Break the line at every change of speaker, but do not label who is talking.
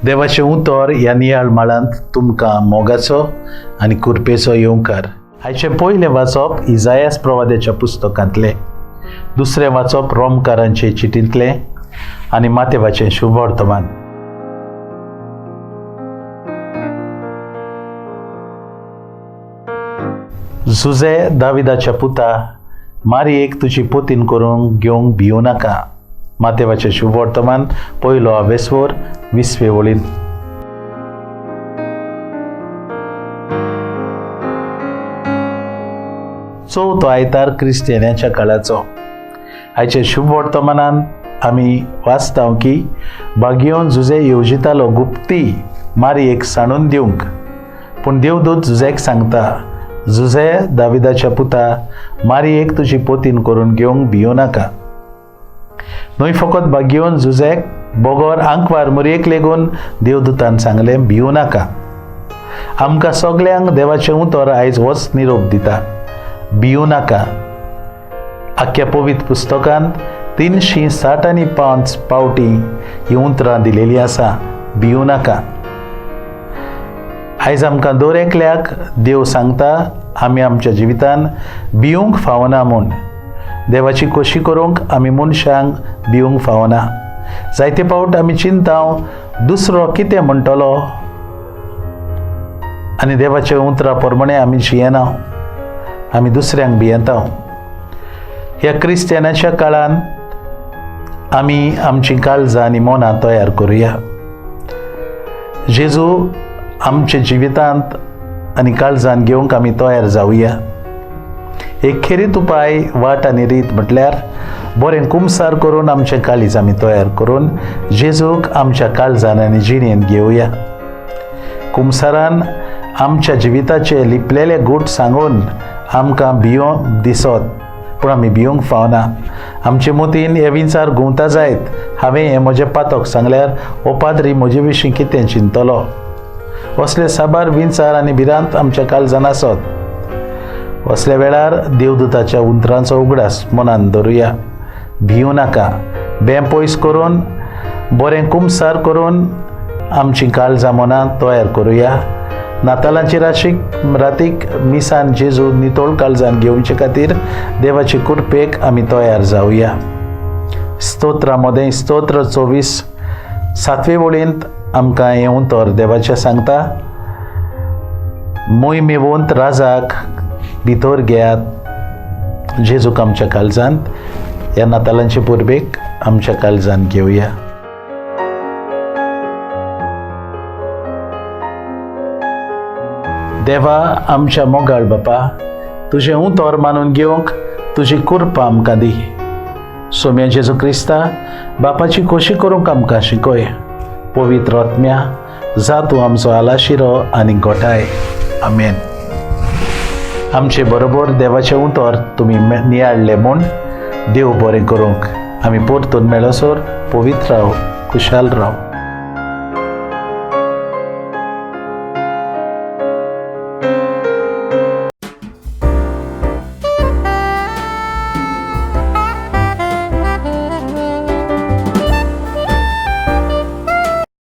देवाचें उतर ह्या नियाळ माळांत तुमकां मोगाचो आनी कृपेचो येवकार. आयचें पयलें वाचप इजायास प्रवाद्याच्या पुस्तकांतलें, दुसरें वाचप रोमकारांचे चिटींतलें आनी मातेवाचें शुभ वर्तमान. जुजे दाविदाच्या पुता, मारयेक तुजी पोतीन करूंक घेवंक भिवू नाका. मातेवाचें शुभ वर्तमान, पयलो आवेसवोर 20वे वळीन. चवथो आयतार क्रिस्तियानाच्या काळाचो. आयचे शुभ वर्तमानांत आमी वाचता की बागयोन जुजे येवजितालो गुप्ती मारयेक सांडून दिवंक, पूण देवदूत जुजेक सांगता, जुजे दाविदाच्या पुता, मारयेक तुजी पोतीन करून घेवंक भिवू नाका. न्हय फकत बागयोन जुजेक बोगोर आंकवार मरयेक लेगून देवदूतान सांगलें भिवू नाका. आमकां सगल्यांक देवाचें उतर आयज होच निरोप दिता, भिवू नाका. आख्या पवित्र पुस्तकांत 365 पावटी ही उतरां दिलेलीं आसा, भिवू नाका. आयज आमकां दर एकल्याक देव सांगता आमी आमच्या जिवितान भिवूंक फावना म्हूण. देवाची खोशी करूंक आमी मनशांक भिवूंक फावना. जायते फावट आमी चिंताव दुसरो कितें म्हणटलो आनी देवाच्या उतरां प्रमाणे आमी जियेना, आमी दुसऱ्यांक भियेता. ह्या क्रिस्तियानाच्या काळांत आमी आमची काळजां आनी मनां तयार करुया. जेजू आमच्या जिवितांत आनी काळजान घेवंक आमी तयार जावया. एक खेरीत उपाय वाट आनी रीत म्हटल्यार बरें कुमसार करून आमचें काळीज आमी तयार करून जेजूक आमच्या काळजान आनी जिणेंत घेवया. कुमसारान आमच्या जिविताचे लिपलेले गूट सांगून आमकां भिवोंक दिसत, पूण आमी भिवंक फावना. आमचे मतीन हे विचार घुंवता जायत, हांवें हें म्हज्या पातोक सांगल्यार हो पाद्री म्हजे विशीं कितें चिंतलो. असले साबार विचार आनी भिरांत आमच्या काळजान आसत. असल्या वेळार देवदूताच्या उतरांचो उगडास मनान धरुया. भिवू नाका. बेपयस करून बरें कुमसार करून आमची काळजां मनां तयार करुया. नातालांची रातीक मिसान जेजू नितोळ काळजान घेवचे खातीर देवाची कृपेक आमी तयार जावया. स्तोत्रा मदें स्तोत्र 24 7वे वळींत आमकां हें उतर देवाचें सांगता, मोहिमेवंत राजाक भितर घेयात. जेजूक आमच्या काळजांत ह्या नातालांचे पुर्बेक आमच्या काळजांत घेवया. देवा आमच्या मोगाळ बापा, तुजें उतर मानून घेवंक तुजी कृपा आमकां दी. सोम्या जेजू क्रिस्ता, बापाची खोशी करूंक आमकां शिकय. पवित्र आत्म्या, जा तूं आमचो आलाशिरो आनी गोठाय. आमेन. आमचे बरोबर देवाचें उतर तुमी नियाळ्ळें म्हूण देव बरें करूंक. आमी परतून मेळसर पवित्र राव, खुशाल राव.